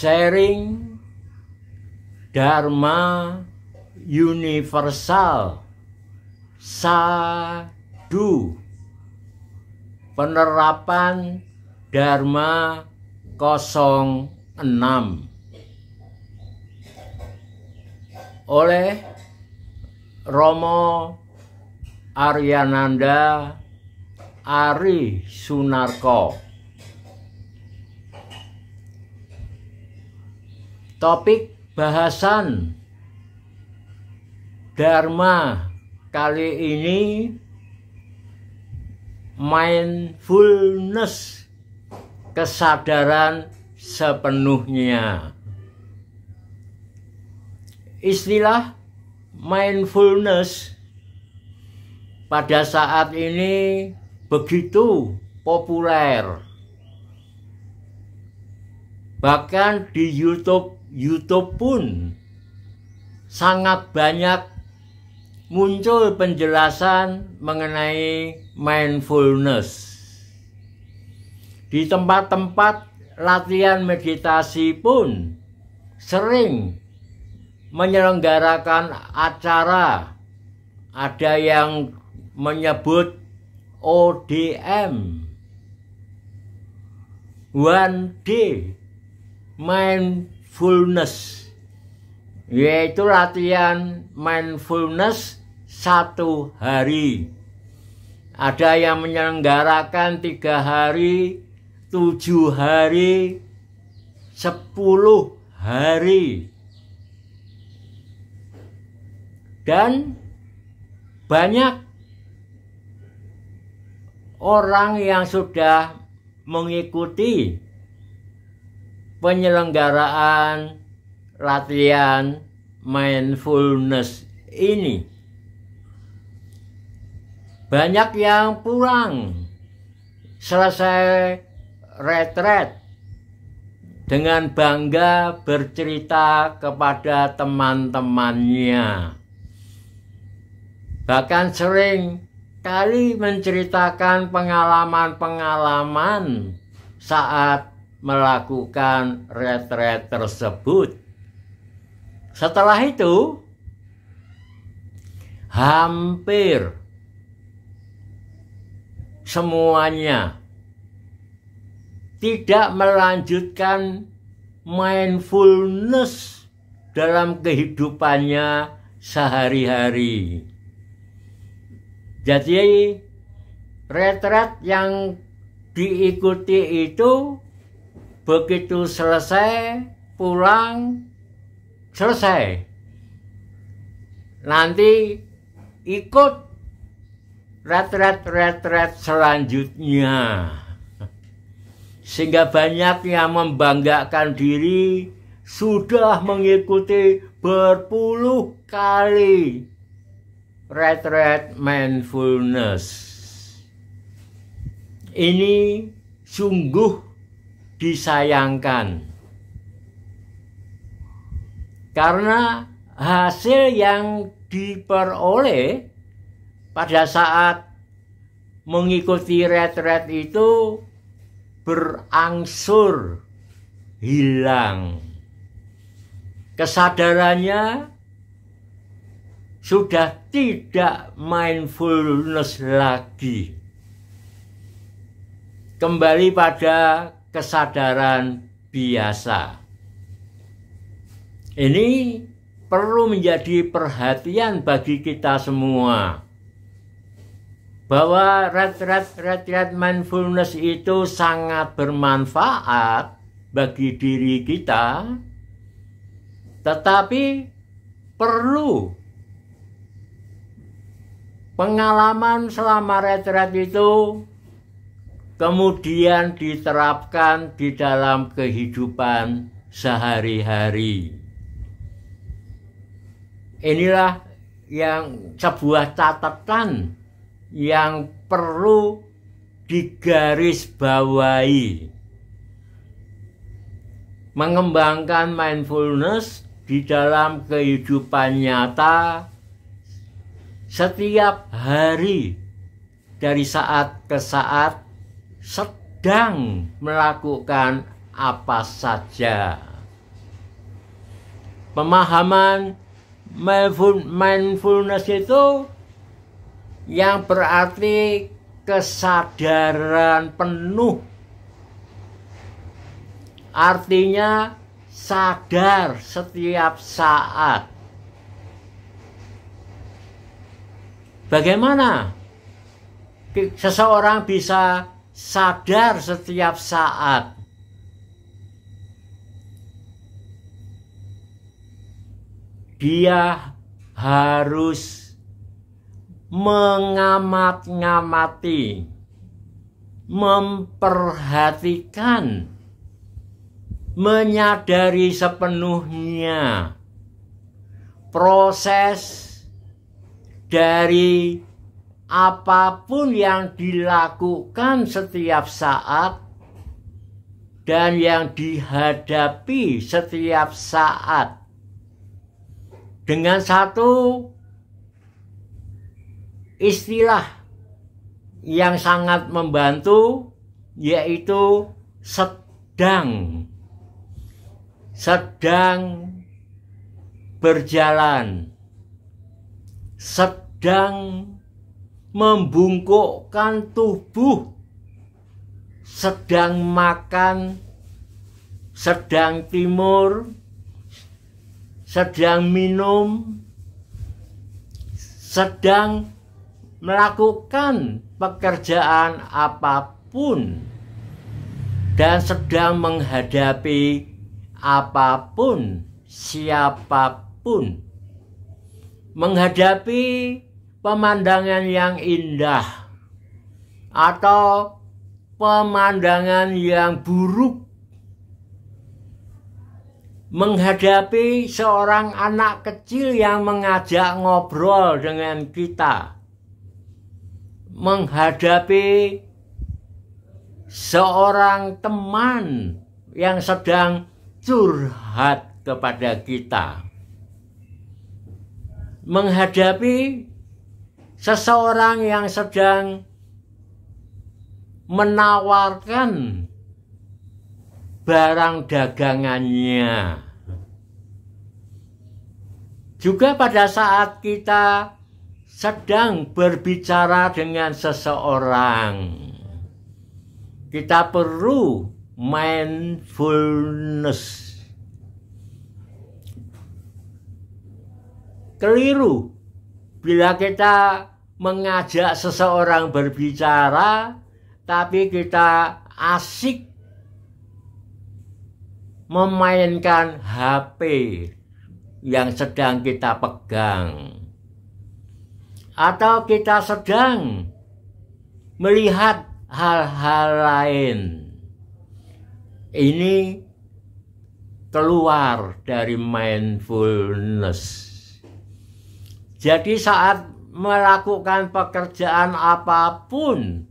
sharing Dharma universal Sadhu, penerapan Dharma 06 oleh Romo Aryananda Ari Sunarko. Topik bahasan Dharma kali ini mindfulness, kesadaran sepenuhnya. Istilah mindfulness pada saat ini begitu populer. Bahkan di YouTube pun sangat banyak muncul penjelasan mengenai mindfulness. Di tempat-tempat latihan meditasi pun sering menyelenggarakan acara. Ada yang menyebut ODM, One Day Mindfulness, yaitu latihan mindfulness 1 hari. Ada yang menyelenggarakan 3 hari, 7 hari, 10 hari. Dan banyak orang yang sudah mengikuti penyelenggaraan latihan mindfulness ini. Banyak yang pulang selesai retret dengan bangga bercerita kepada teman-temannya. Bahkan sering kali menceritakan pengalaman-pengalaman saat melakukan retret tersebut. Setelah itu, hampir semuanya tidak melanjutkan mindfulness dalam kehidupannya sehari-hari. Jadi retret yang diikuti itu begitu selesai, pulang, selesai. Nanti ikut retret selanjutnya. Sehingga banyak yang membanggakan diri sudah mengikuti berpuluh kali retret mindfulness. Ini sungguh disayangkan. Karena hasil yang diperoleh pada saat mengikuti retret itu berangsur hilang. Kesadarannya sudah tidak mindfulness lagi. Kembali pada kesadaran biasa. Ini perlu menjadi perhatian bagi kita semua. Bahwa retret mindfulness itu sangat bermanfaat bagi diri kita. Tetapi perlu pengalaman selama retret itu kemudian diterapkan di dalam kehidupan sehari-hari. Inilah yang sebuah catatan yang perlu digarisbawahi. Mengembangkan mindfulness di dalam kehidupan nyata setiap hari dari saat ke saat sedang melakukan apa saja. Pemahaman mindfulness itu yang berarti kesadaran penuh. Artinya sadar setiap saat. Bagaimana seseorang bisa sadar setiap saat? Dia harus mengamati, memperhatikan, menyadari sepenuhnya proses dari apapun yang dilakukan setiap saat dan yang dihadapi setiap saat. Dengan satu istilah yang sangat membantu, yaitu sedang berjalan, sedang membungkukkan tubuh, sedang makan, sedang tidur, sedang minum, sedang melakukan pekerjaan apapun, dan sedang menghadapi apapun, siapapun. Menghadapi pemandangan yang indah atau pemandangan yang buruk. Menghadapi seorang anak kecil yang mengajak ngobrol dengan kita. Menghadapi seorang teman yang sedang curhat kepada kita. Menghadapi seseorang yang sedang menawarkan barang dagangannya. Juga pada saat kita sedang berbicara dengan seseorang, kita perlu mindfulness. Keliru bila kita mengajak seseorang berbicara, tapi kita asik memainkan HP yang sedang kita pegang, atau kita sedang melihat hal-hal lain. Ini keluar dari mindfulness. Jadi saat melakukan pekerjaan apapun,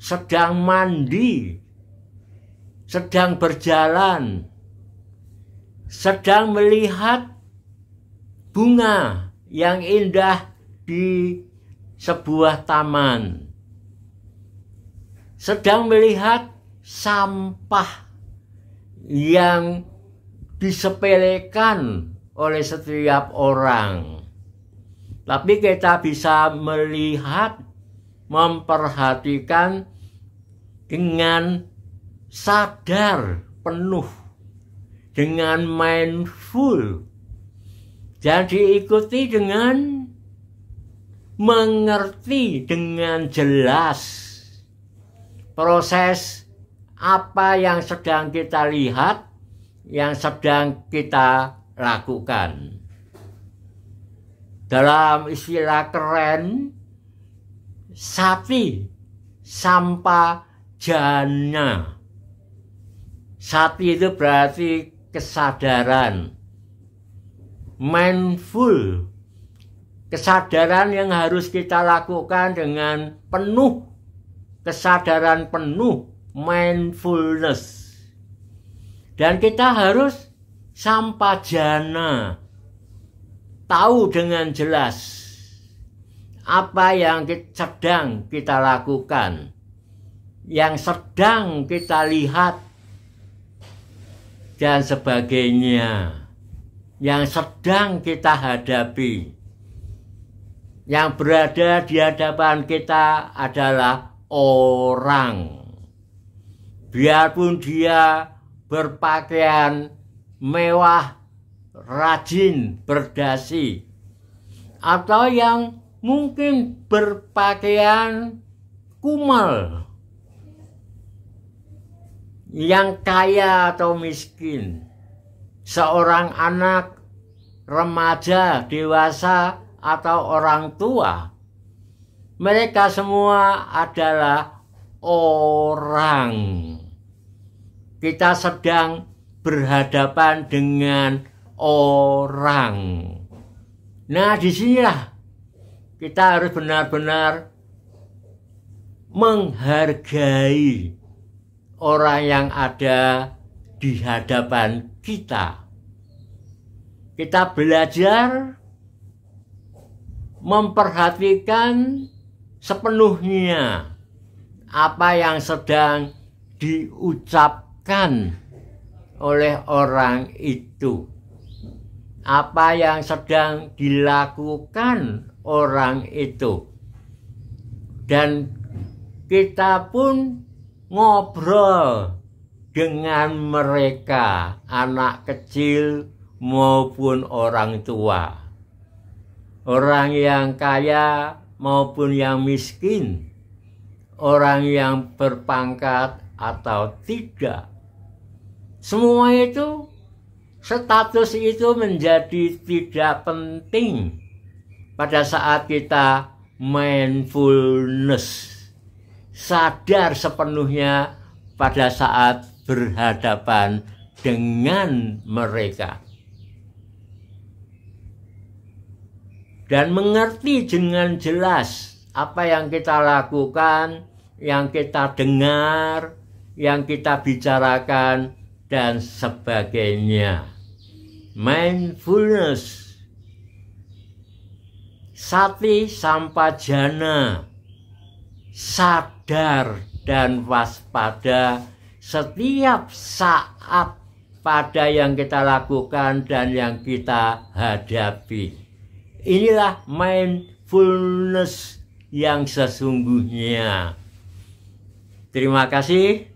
sedang mandi, sedang berjalan, sedang melihat bunga yang indah di sebuah taman, sedang melihat sampah yang disepelekan oleh setiap orang, tapi kita bisa melihat, memperhatikan dengan sadar penuh, dengan mindful, dan diikuti dengan mengerti dengan jelas proses apa yang sedang kita lihat, yang sedang kita lakukan. Dalam istilah keren, sati sampajana. Sati itu berarti kesadaran. Mindful, kesadaran yang harus kita lakukan dengan penuh, kesadaran penuh, mindfulness. Dan kita harus sampajana, tahu dengan jelas apa yang sedang kita lakukan, yang sedang kita lihat, dan sebagainya yang sedang kita hadapi. Yang berada di hadapan kita adalah orang. Biarpun dia berpakaian mewah, rajin, berdasi, atau yang mungkin berpakaian kumal, yang kaya atau miskin, seorang anak, remaja, dewasa, atau orang tua, mereka semua adalah orang. Kita sedang berhadapan dengan orang. Nah, disinilah kita harus benar-benar menghargai orang yang ada di hadapan kita. Kita belajar memperhatikan sepenuhnya apa yang sedang diucapkan oleh orang itu, apa yang sedang dilakukan orang itu, dan kita pun ngobrol dengan mereka, anak kecil maupun orang tua, orang yang kaya maupun yang miskin, orang yang berpangkat atau tidak. Semua itu, status itu menjadi tidak penting pada saat kita mindfulness, sadar sepenuhnya pada saat berhadapan dengan mereka. Dan mengerti dengan jelas apa yang kita lakukan, yang kita dengar, yang kita bicarakan, dan sebagainya. Mindfulness, sati sampajana, sadar dan waspada setiap saat pada yang kita lakukan dan yang kita hadapi. Inilah mindfulness yang sesungguhnya. Terima kasih.